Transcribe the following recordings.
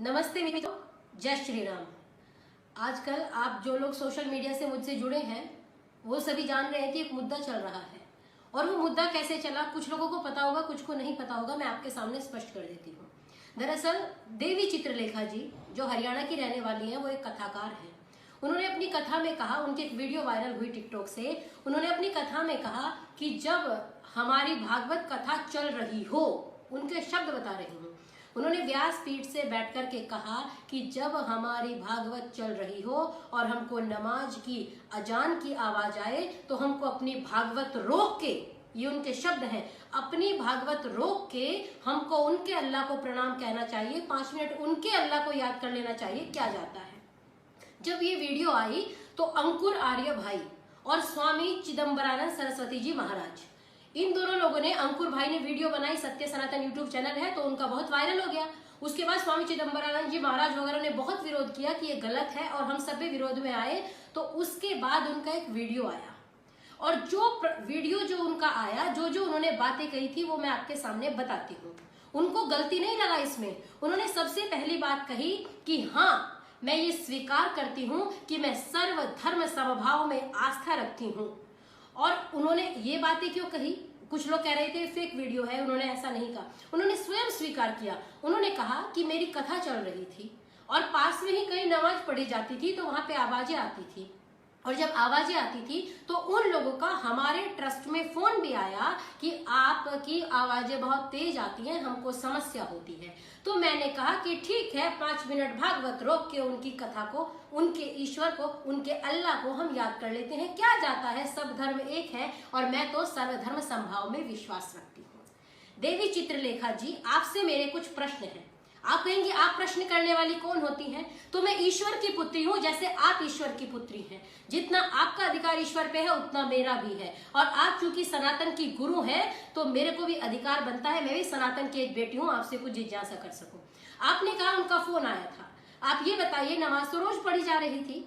नमस्ते मित्रों, जय श्री राम। आजकल आप जो लोग सोशल मीडिया से मुझसे जुड़े हैं वो सभी जान रहे हैं कि एक मुद्दा चल रहा है। और वो मुद्दा कैसे चला, कुछ लोगों को पता होगा, कुछ को नहीं पता होगा। मैं आपके सामने स्पष्ट कर देती हूँ। दरअसल देवी चित्रलेखा जी, जो हरियाणा की रहने वाली हैं, वो एक कथाकार हैं। उन्होंने अपनी कथा में कहा, उनकी एक वीडियो वायरल हुई टिकटॉक से। उन्होंने अपनी कथा में कहा कि जब हमारी भागवत कथा चल रही हो, उनके शब्द बता रही हूँ, उन्होंने व्यासपीठ से बैठ कर के कहा कि जब हमारी भागवत चल रही हो और हमको नमाज की अजान की आवाज आए तो हमको अपनी भागवत रोक के, ये उनके शब्द हैं, अपनी भागवत रोक के हमको उनके अल्लाह को प्रणाम कहना चाहिए, 5 मिनट उनके अल्लाह को याद कर लेना चाहिए। क्या जाता है। जब ये वीडियो आई तो अंकुर आर्य भाई और स्वामी चिदम्बरानंद सरस्वती जी महाराज, इन दोनों लोगों ने, अंकुर भाई ने वीडियो बनाई, सत्य सनातन यूट्यूब चैनल है तो उनका बहुत वायरल हो गया। उसके बाद स्वामी चिदम्बरानंद जी महाराज वगैरह ने बहुत विरोध किया कि ये गलत है और हम सब भी विरोध में आए। तो उसके बाद उनका एक वीडियो आया और जो उनका आया, जो उन्होंने बातें कही थी वो मैं आपके सामने बताती हूँ। उनको गलती नहीं लगा इसमें। उन्होंने सबसे पहली बात कही कि हाँ, मैं ये स्वीकार करती हूँ कि मैं सर्वधर्म समभाव में आस्था रखती हूँ। और उन्होंने ये बातें क्यों कही, कुछ लोग कह रहे थे फेक वीडियो है, उन्होंने ऐसा नहीं कहा। उन्होंने स्वयं स्वीकार किया। उन्होंने कहा कि मेरी कथा चल रही थी और पास में ही कहीं नमाज पढ़ी जाती थी तो वहां पे आवाजें आती थी, और जब आवाजें आती थी तो उन लोगों का हमारे ट्रस्ट में फोन भी आया कि आपकी आवाजें बहुत तेज आती हैं, हमको समस्या होती है। तो मैंने कहा कि ठीक है, 5 मिनट भागवत रोक के उनकी कथा को, उनके ईश्वर को, उनके अल्लाह को हम याद कर लेते हैं। क्या जाता है, सब धर्म एक है और मैं तो सर्वधर्म संभाव में विश्वास रखती हूँ। देवी चित्रलेखा जी, आपसे मेरे कुछ प्रश्न हैं। आप कहेंगे आप प्रश्न करने वाली कौन होती हैं? तो मैं ईश्वर की पुत्री हूं, जैसे आप ईश्वर की पुत्री हैं। जितना आपका अधिकार ईश्वर पे है उतना मेरा भी है। और आप चूंकि सनातन की गुरु हैं तो मेरे को भी अधिकार बनता है, मैं भी सनातन की एक बेटी हूं, आपसे कुछ जिज्ञासा कर सकूं। आपने कहा उनका फोन आया था। आप ये बताइए, नमाज तो रोज पढ़ी जा रही थी,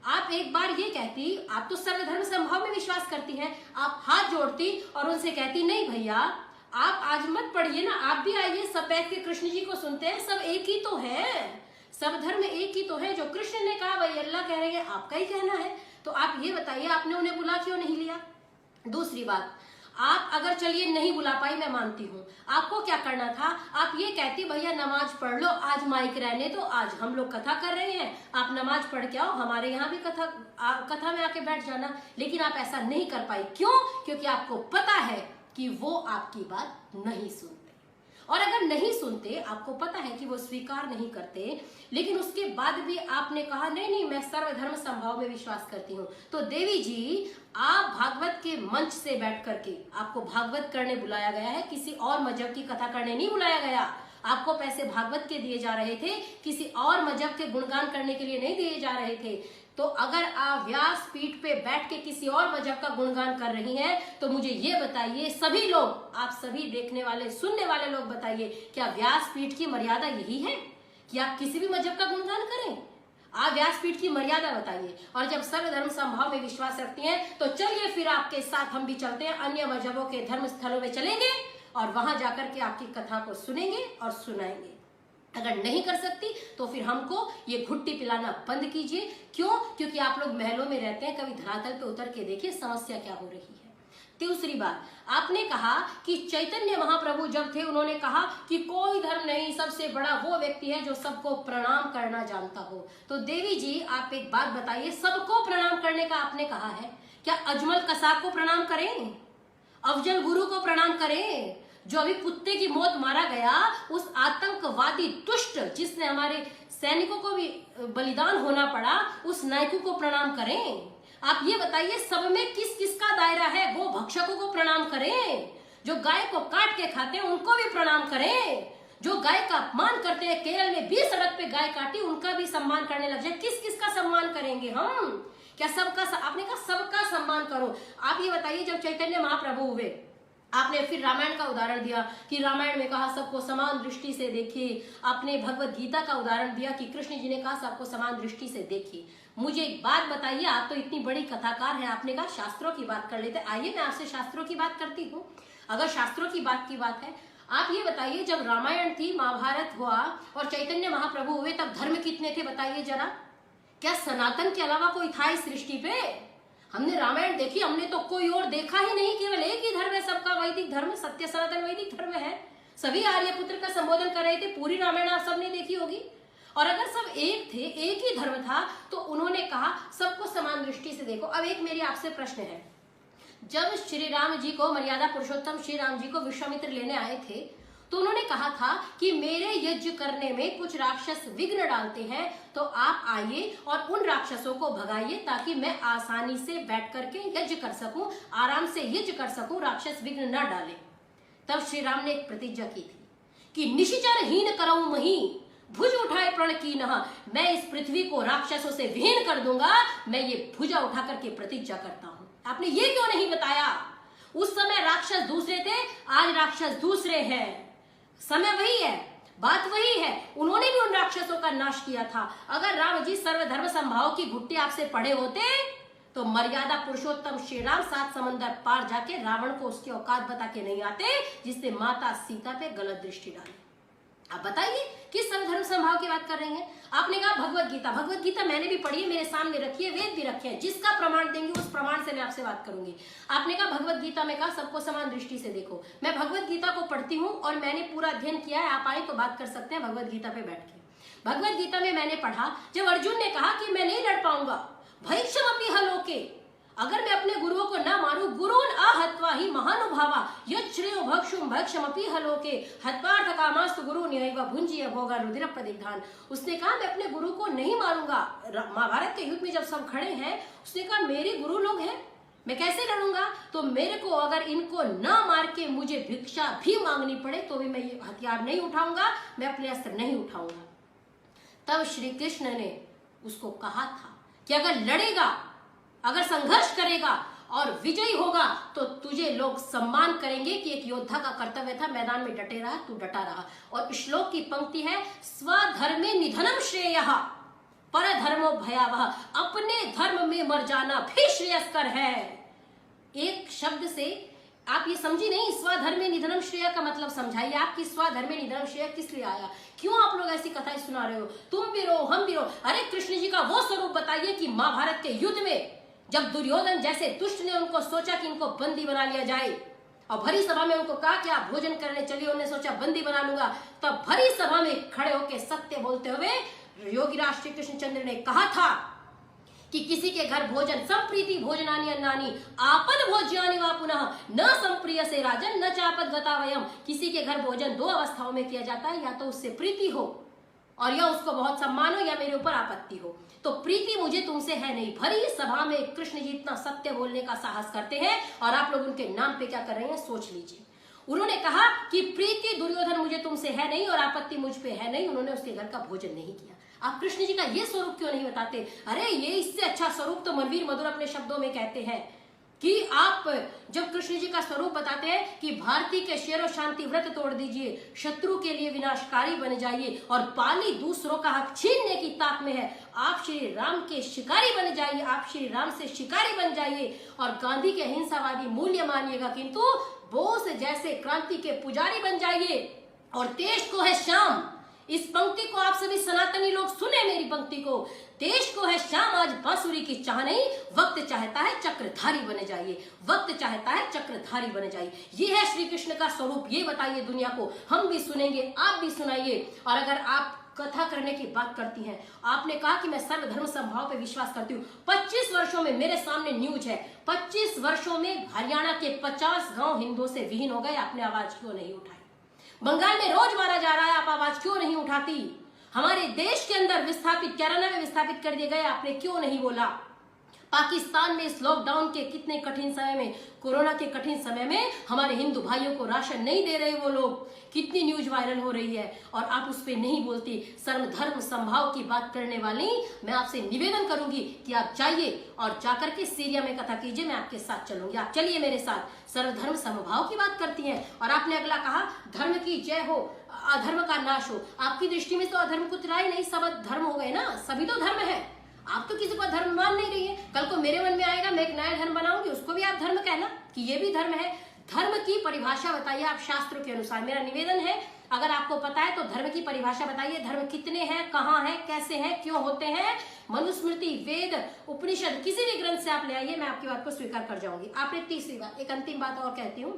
आप एक बार ये कहती, आप तो सर्वधर्म संभाव में विश्वास करती हैं, आप हाथ जोड़ती और उनसे कहती नहीं भैया आप आज मत पढ़िए ना, आप भी आइए, सब बैठ के कृष्ण जी को सुनते हैं, सब एक ही तो है, सब धर्म एक ही तो है। जो कृष्ण ने कहा वही अल्लाह कह रहे हैं, आपका ही कहना है। तो आप ये बताइए आपने उन्हें बुला क्यों नहीं लिया? दूसरी बात, आप अगर चलिए नहीं बुला पाई, मैं मानती हूँ, आपको क्या करना था? आप ये कहती भैया नमाज पढ़ लो, आज माइक रहने तो, आज हम लोग कथा कर रहे हैं, आप नमाज पढ़ के आओ, हमारे यहाँ भी कथा में आके बैठ जाना। लेकिन आप ऐसा नहीं कर पाई। क्यों? क्योंकि आपको पता है कि वो आपकी बात नहीं सुनते, और अगर नहीं सुनते, आपको पता है कि वो स्वीकार नहीं करते, लेकिन उसके बाद भी आपने कहा नहीं नहीं मैं सर्वधर्म संभाव में विश्वास करती हूँ। तो देवी जी, आप भागवत के मंच से बैठ करके, आपको भागवत करने बुलाया गया है, किसी और मजहब की कथा करने नहीं बुलाया गया। आपको पैसे भागवत के दिए जा रहे थे, किसी और मजहब के गुणगान करने के लिए नहीं दिए जा रहे थे। तो अगर आप व्यासपीठ पे बैठ के किसी और मजहब का गुणगान कर रही हैं तो मुझे ये बताइए, सभी लोग, आप सभी देखने वाले सुनने वाले लोग बताइए, क्या व्यासपीठ की मर्यादा यही है कि आप किसी भी मजहब का गुणगान करें? आप व्यासपीठ की मर्यादा बताइए। और जब सर्वधर्म संभाव में विश्वास रखती हैं तो चलिए फिर आपके साथ हम भी चलते हैं, अन्य मजहबों के धर्म स्थलों में चलेंगे और वहां जाकर के आपकी कथा को सुनेंगे और सुनाएंगे। अगर नहीं कर सकती तो फिर हमको ये घुट्टी पिलाना बंद कीजिए। क्यों? क्योंकि आप लोग महलों में रहते हैं, कभी धरातल पे उतर के देखिए समस्या क्या हो रही है। दूसरी बात, आपने कहा कि चैतन्य महाप्रभु जब थे उन्होंने कहा कि कोई धर्म नहीं, सबसे बड़ा वो व्यक्ति है जो सबको प्रणाम करना जानता हो। तो देवी जी, आप एक बात बताइए, सबको प्रणाम करने का आपने कहा है, क्या अजमल कसाब को प्रणाम करें, अफजल गुरु को प्रणाम करें, जो अभी कुत्ते की मौत मारा गया, उस आतंकवादी दुष्ट जिसने हमारे सैनिकों को भी बलिदान होना पड़ा, उस नायकों को प्रणाम करें? आप ये बताइए, सब में किस किसका दायरा है? गो भक्षकों को प्रणाम करें, जो गाय को काट के खाते हैं उनको भी प्रणाम करें, जो गाय का अपमान करते हैं, केरल में 20 सड़क पे गाय काटी, उनका भी सम्मान करने लग जाए। किस किसका सम्मान करेंगे हम? क्या सबका? आपने कहा सबका सम्मान करो। आप ये बताइए, जब चैतन्य महाप्रभु हुए, आपने फिर रामायण का उदाहरण दिया कि रामायण में कहा सबको समान दृष्टि से देखिए। आपने भगवत गीता का उदाहरण दिया कि कृष्ण जी ने कहा सबको समान दृष्टि से देखिए। मुझे एक बात बताइए, आप तो इतनी बड़ी कथाकार हैं, आपने कहा शास्त्रों की बात कर लेते, आइए मैं आपसे शास्त्रों की बात करती हूँ। अगर शास्त्रों की बात है, आप ये बताइए, जब रामायण थी, महाभारत हुआ और चैतन्य महाप्रभु हुए, तब धर्म कितने थे बताइए जरा? क्या सनातन के अलावा कोई था इस सृष्टि पे? हमने रामायण देखी, हमने तो कोई और देखा ही नहीं, केवल एक ही धर्म है सबका, वैदिक धर्म, सत्य सनातन वैदिक धर्म है। सभी आर्यपुत्र का संबोधन कर रहे थे, पूरी रामायण आप सबने देखी होगी। और अगर सब एक थे, एक ही धर्म था, तो उन्होंने कहा सबको समान दृष्टि से देखो। अब एक मेरी आपसे प्रश्न है, जब श्री राम जी को, मर्यादा पुरुषोत्तम श्री राम जी को विश्वामित्र लेने आए थे, तो उन्होंने कहा था कि मेरे यज्ञ करने में कुछ राक्षस विघ्न डालते हैं, तो आप आइए और उन राक्षसों को भगाइए, ताकि मैं आसानी से बैठ करके यज्ञ कर सकूं, आराम से यज्ञ कर सकूं, राक्षस विघ्न न डाले। तब श्री राम ने एक प्रतिज्ञा की थी कि निशिचर हीन करऊं मही, भुज उठाए प्रण की नहा, मैं इस पृथ्वी को राक्षसों से विहीन कर दूंगा। मैं ये भुजा उठा करके प्रतिज्ञा करता हूं। आपने ये क्यों नहीं बताया? उस समय राक्षस दूसरे थे, आज राक्षस दूसरे हैं। समय वही है, बात वही है। उन्होंने भी उन राक्षसों का नाश किया था। अगर राम जी सर्वधर्म संभाव की घुट्टी आपसे पढ़े होते, तो मर्यादा पुरुषोत्तम श्री राम 7 समंदर पार जाके रावण को उसकी औकात बता के नहीं आते, जिसने माता सीता पे गलत दृष्टि डाली। आप बताइए किस सर्वधर्म संभाव की बात कर रही हैं? आपने कहा भगवत गीता, भगवत गीता मैंने भी पढ़ी है, मेरे सामने रखी है, वेद भी रखे हैं, जिसका प्रमाण देंगे उस प्रमाण से मैं आपसे बात करूंगी। आपने कहा भगवत गीता में कहा सबको समान दृष्टि से देखो। मैं भगवत गीता को पढ़ती हूँ और मैंने पूरा अध्ययन किया है, आप आए तो बात कर सकते हैं भगवत गीता पे बैठ के। भगवत गीता में मैंने पढ़ा, जब अर्जुन ने कहा कि मैं नहीं लड़ पाऊंगा, भैक्षमपि हलोके, अगर मैं अपने गुरुओं को ना मारूं, गुरुन आहत्वा ही महानुभावा यच्छ्रेयो भक्षुम भक्षमपि हलोके हत्वार्थ कामास्तु गुरु न्यैव भुंजीय भोगा रुधिर प्रदिग्धान। उसने कहा मैं अपने गुरु को नहीं मारूंगा। महाभारत के युद्ध में जब सब खड़े हैं, उसने कहा मेरे गुरु लोग हैं, मैं कैसे लड़ूंगा? तो मेरे को अगर इनको ना मार के मुझे भिक्षा भी मांगनी पड़े तो भी मैं ये हथियार नहीं उठाऊंगा, मैं अपने अस्त्र नहीं उठाऊंगा। तब श्री कृष्ण ने उसको कहा था कि अगर लड़ेगा, अगर संघर्ष करेगा और विजयी होगा, तो तुझे लोग सम्मान करेंगे कि एक योद्धा का कर्तव्य था मैदान में डटे रहा, तू डटा रहा। और श्लोक की पंक्ति है, स्वधर्मे निधनम श्रेयः परधर्मो भयावह, अपने धर्म में मर जाना भी श्रेयस्कर है। एक शब्द से आप ये समझी नहीं, स्वधर्मे निधनम श्रेय का मतलब समझाइए। आपकी स्वधर्मे निधनम श्रेय किस लिए आया? क्यों आप लोग ऐसी कथाएं सुना रहे हो? तुम भी रो, हम भी रो। अरे कृष्ण जी का वो स्वरूप बताइए कि महाभारत के युद्ध में जब दुर्योधन जैसे दुष्ट ने उनको सोचा कि इनको बंदी बना लिया जाए, और भरी सभा में उनको कहा कि आप भोजन करने चलिए, उन्होंने सोचा बंदी बना लूंगा, तब भरी सभा में खड़े होकर सत्य बोलते हुए योगीराज श्री कृष्णचंद्र ने कहा था कि किसी के घर भोजन संप्रीति भोजनानि अन्नानि आपद भोज्यानि वा पुनः न संप्रिय से राजन न चापद गतावयम। किसी के घर भोजन 2 अवस्थाओं में किया जाता है, या तो उससे प्रीति हो और या उसको बहुत सम्मान हो, या मेरे ऊपर आपत्ति हो। तो प्रीति मुझे तुमसे है नहीं। भरी सभा में कृष्ण जी इतना सत्य बोलने का साहस करते हैं और आप लोग उनके नाम पे क्या कर रहे हैं सोच लीजिए। उन्होंने कहा कि प्रीति दुर्योधन मुझे तुमसे है नहीं और आपत्ति मुझ पे है नहीं, उन्होंने उसके घर का भोजन नहीं किया। आप कृष्ण जी का ये स्वरूप क्यों नहीं बताते? अरे ये इससे अच्छा स्वरूप तो मनवीर मधुर अपने शब्दों में कहते हैं कि आप जब कृष्ण जी का स्वरूप बताते हैं कि भारती के शेर और शांति व्रत तोड़ दीजिए, शत्रु के लिए विनाशकारी बन जाइए और पाली दूसरों का हक छीनने की ताक में है, आप श्री राम के शिकारी बन जाइए, आप श्री राम से शिकारी बन जाइए और गांधी के अहिंसावादी मूल्य मानिएगा, किंतु बोस जैसे क्रांति के पुजारी बन जाइए और देश को है शाम। इस पंक्ति को आप सभी सनातनी लोग सुने, मेरी पंक्ति को। देश को है शाम, आज बांसुरी की चाह नहीं, वक्त चाहता है चक्रधारी बने जाइए, वक्त चाहता है चक्रधारी बने जाइए। ये है श्री कृष्ण का स्वरूप, ये बताइए दुनिया को। हम भी सुनेंगे, आप भी सुनाइए। और अगर आप कथा करने की बात करती हैं, आपने कहा कि मैं सर्वधर्म संभाव पे विश्वास करती हूँ। 25 वर्षों में मेरे सामने न्यूज है, 25 वर्षों में हरियाणा के 50 गांव हिंदुओं से विहीन हो गए, आपने आवाज क्यों नहीं उठाई? बंगाल में रोज मारा जा रहा है, आप आवाज क्यों नहीं उठाती? हमारे देश के अंदर विस्थापित, केरला में विस्थापित कर दिए गए, आपने क्यों नहीं बोला? पाकिस्तान में इस लॉकडाउन के कितने कठिन समय में, कोरोना के कठिन समय में हमारे हिंदू भाइयों को राशन नहीं दे रहे वो लोग, कितनी न्यूज वायरल हो रही है और आप उस पर नहीं बोलती। सर्वधर्म संभाव की बात करने वाली मैं आपसे निवेदन करूंगी कि आप जाइए और जाकर के सीरिया में कथा कीजिए, मैं आपके साथ चलूंगी, आप चलिए मेरे साथ। सर्वधर्म समभाव की बात करती हैं और आपने अगला कहा धर्म की जय हो, अधर्म का नाश हो। आपकी दृष्टि में तो अधर्म कुछ रहा ही नहीं, सब धर्म हो गए ना, सभी तो धर्म है। आप तो किसी को धर्म मान नहीं रही है। कल को मेरे मन में आएगा मैं एक नया धर्म बनाऊंगी, उसको भी आप धर्म कहना कि ये भी धर्म है। धर्म की परिभाषा बताइए आप शास्त्रों के अनुसार। मेरा निवेदन है, अगर आपको पता है तो धर्म की परिभाषा बताइए। धर्म कितने हैं, कहाँ हैं, कैसे हैं, क्यों होते हैं? मनुस्मृति, वेद, उपनिषद, किसी भी ग्रंथ से आप ले आइए, मैं आपकी बात को स्वीकार कर जाऊंगी। आपने तीसरी बात, एक अंतिम बात और कहती हूँ,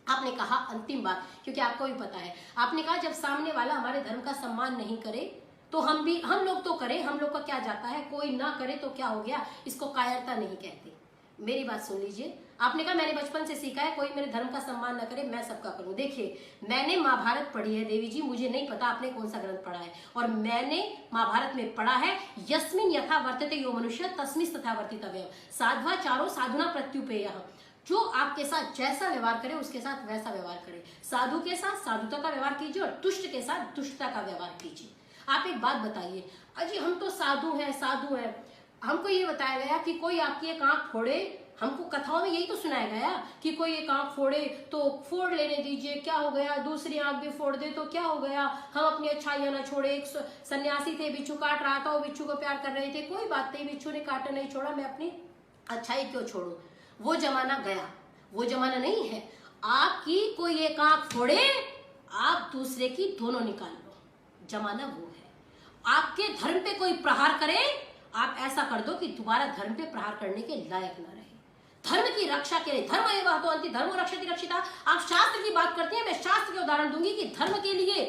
आपने कहा अंतिम बात, क्योंकि आपको भी पता है, आपने कहा जब सामने वाला हमारे धर्म का सम्मान नहीं करे तो हम लोग तो करें, हम लोग का क्या जाता है, कोई ना करे तो क्या हो गया, इसको कायरता नहीं कहते। मेरी बात सुन लीजिए, आपने कहा मैंने बचपन से सीखा है कोई मेरे धर्म का सम्मान न करे मैं सबका करूं। देखिए, मैंने महाभारत पढ़ी है देवी जी, मुझे नहीं पता आपने कौन सा ग्रंथ पढ़ा है, और मैंने महाभारत में पढ़ा है यस्मिन यथा वर्तते यो मनुष्य तस्मिन् तथा वर्तितव्यः, साध्वाचारो साधुना प्रत्युपेयः। जो आपके साथ जैसा व्यवहार करे उसके साथ वैसा व्यवहार करे। साधु के साथ साधुता का व्यवहार कीजिए और दुष्ट के साथ दुष्टता का व्यवहार कीजिए। आप एक बात बताइए, अजी हम तो साधु हैं, साधु हैं, हमको ये बताया गया कि कोई आपकी एक आंख फोड़े, हमको कथाओं में यही तो सुनाया गया कि कोई एक आंख फोड़े तो फोड़ लेने दीजिए, क्या हो गया, दूसरी आंख भी फोड़ दे तो क्या हो गया, हम अपनी अच्छाइयां ना छोड़े। एक सन्यासी थे, बिच्छू काट रहा था, वो बिच्छू को प्यार कर रहे थे, कोई बात नहीं, बिच्छू ने काटा नहीं छोड़ा, मैं अपनी अच्छाई क्यों छोड़ू। वो जमाना गया, वो जमाना नहीं है। आपकी कोई एक आंख फोड़े, आप दूसरे की दोनों निकाल लो, जमाना वो है। आपके धर्म पे कोई प्रहार करे, आप ऐसा कर दो कि दोबारा धर्म पे प्रहार करने के लायक ना रहे। धर्म की रक्षा के लिए धर्म एवं तो अंति धर्म रक्षति रक्षिता। आप शास्त्र की बात करती हैं, मैं शास्त्र के उदाहरण दूंगी कि धर्म के लिए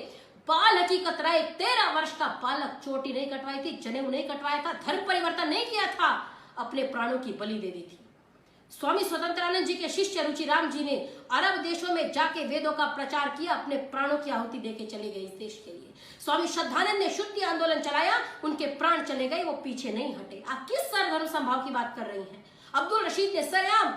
बाल की कतराए 13 वर्ष का बालक चोटी नहीं कटवाई थी, जनेऊ नहीं कटवाया था, धर्म परिवर्तन नहीं किया था, अपने प्राणों की बलि दे दी थी। स्वामी स्वतंत्रानंद जी के शिष्य रुचिराम जी ने अरब देशों में जाके वेदों का प्रचार किया, अपने प्राणों की आहुति देके चले गए इस देश के लिए। स्वामी श्रद्धानंद ने शुद्धि आंदोलन चलाया, उनके प्राण चले गए, वो पीछे नहीं हटे। आप किस सर्वधर्म समभाव की बात कर रही हैं? अब्दुल रशीद ने सरेआम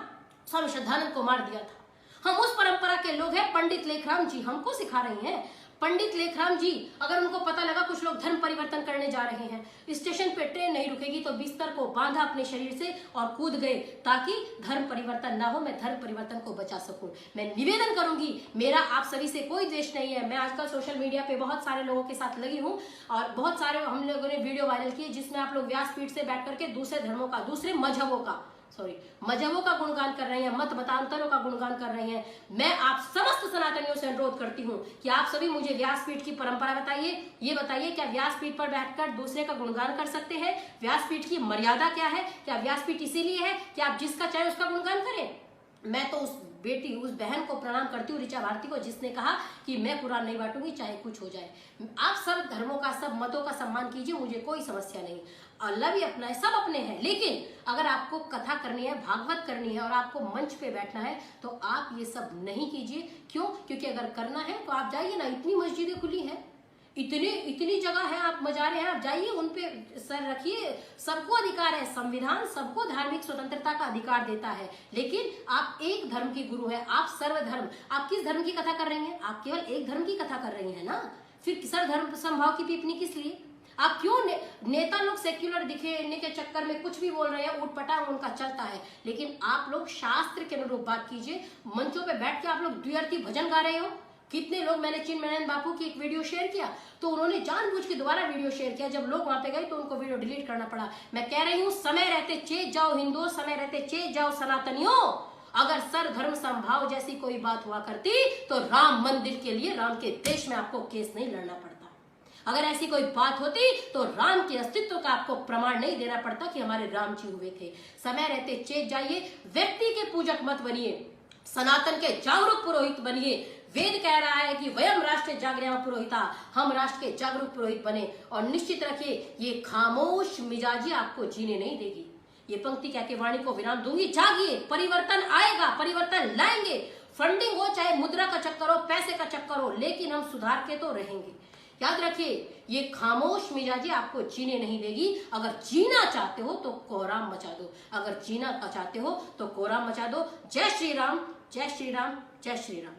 स्वामी श्रद्धानंद को मार दिया था। हम उस परंपरा के लोग हैं। पंडित लेखराम जी हमको सिखा रही हैं। पंडित लेखराम जी, अगर उनको पता लगा कुछ लोग धर्म परिवर्तन करने जा रहे हैं, स्टेशन पे ट्रेन नहीं रुकेगी तो बिस्तर को बांधा अपने शरीर से और कूद गए ताकि धर्म परिवर्तन ना हो, मैं धर्म परिवर्तन को बचा सकूं। मैं निवेदन करूंगी, मेरा आप सभी से कोई द्वेष नहीं है। मैं आजकल सोशल मीडिया पे बहुत सारे लोगों के साथ लगी हूं और बहुत सारे हम लोगों ने वीडियो वायरल किए जिसमें आप लोग व्यासपीठ से बैठ करके दूसरे धर्मों का, दूसरे मजहबों का गुणगान कर रहे हैं, मत मतांतरों का गुणगान कर रहे हैं। मैं आप समस्त सनातनियों से अनुरोध करती हूँ कि आप सभी मुझे व्यासपीठ की परंपरा बताइए। ये बताइए, क्या व्यासपीठ पर बैठकर दूसरे का गुणगान कर सकते हैं? व्यासपीठ की मर्यादा क्या है? क्या व्यासपीठ इसीलिए है कि आप जिसका चाहे उसका गुणगान करें? मैं तो उस बेटी, उस बहन को प्रणाम करती हूँ, ऋचा भारती को, जिसने कहा कि मैं कुरान नहीं बांटूंगी चाहे कुछ हो जाए। आप सब धर्मों का, सब मतों का सम्मान कीजिए, मुझे कोई समस्या नहीं। अल्लाह भी अपना है, सब अपने हैं। लेकिन अगर आपको कथा करनी है, भागवत करनी है और आपको मंच पे बैठना है तो आप ये सब नहीं कीजिए। क्यों? क्योंकि अगर करना है तो आप जाइए ना, इतनी मस्जिदें खुली हैं, इतनी जगह है, आप मजारे हैं, आप जाइए, उन पे सर रखिए। सबको अधिकार है, संविधान सबको धार्मिक स्वतंत्रता का अधिकार देता है। लेकिन आप एक धर्म की गुरु है, आप सर्वधर्म, आप किस धर्म की कथा कर रही हैं? आप केवल एक धर्म की कथा कर रही हैं ना, फिर सर्वधर्म समभाव की टिप्पणी किस लिए? आप क्यों नेता लोग सेक्युलर दिखने के चक्कर में कुछ भी बोल रहे हैं, उठपटांग उनका चलता है, लेकिन आप लोग शास्त्र के अनुरूप बात कीजिए। मंचों पे बैठ के आप लोग द्व्यर्थी भजन गा रहे हो। कितने लोग, मैंने चिन्मयानंद बापू की एक वीडियो शेयर किया तो उन्होंने जानबूझ के दोबारा वीडियो शेयर किया। जब लोग वहां पे गए तो उनको वीडियो डिलीट करना पड़ा। मैं कह रही हूँ, समय रहते चेत जाओ हिंदुओं, समय रहते चेत जाओ सनातनियों। अगर सर्वधर्म समभाव जैसी कोई बात हुआ करती तो राम मंदिर के लिए, राम के देश में आपको केस नहीं लड़ना पड़ता। अगर ऐसी कोई बात होती तो राम के अस्तित्व का आपको प्रमाण नहीं देना पड़ता कि हमारे राम जी हुए थे। समय रहते चेत जाइए, व्यक्ति के पूजक मत बनिए, सनातन के जागरूक पुरोहित बनिए। वेद कह रहा है कि वयम राष्ट्र जागृया पुरोहिता, हम राष्ट्र के जागरूक पुरोहित बने। और निश्चित रखिए, ये खामोश मिजाजी आपको जीने नहीं देगी। ये पंक्ति कह के वाणी को विराम दूंगी। जागिए, परिवर्तन आएगा, परिवर्तन लाएंगे। फंडिंग हो, चाहे मुद्रा का चक्कर हो, पैसे का चक्कर हो, लेकिन हम सुधार के तो रहेंगे। याद रखिए, ये खामोश मिजाजी आपको जीने नहीं देगी। अगर जीना चाहते हो तो कोहराम मचा दो, अगर जीना चाहते हो तो कोहराम मचा दो। जय श्री राम, जय श्री राम, जय श्री राम।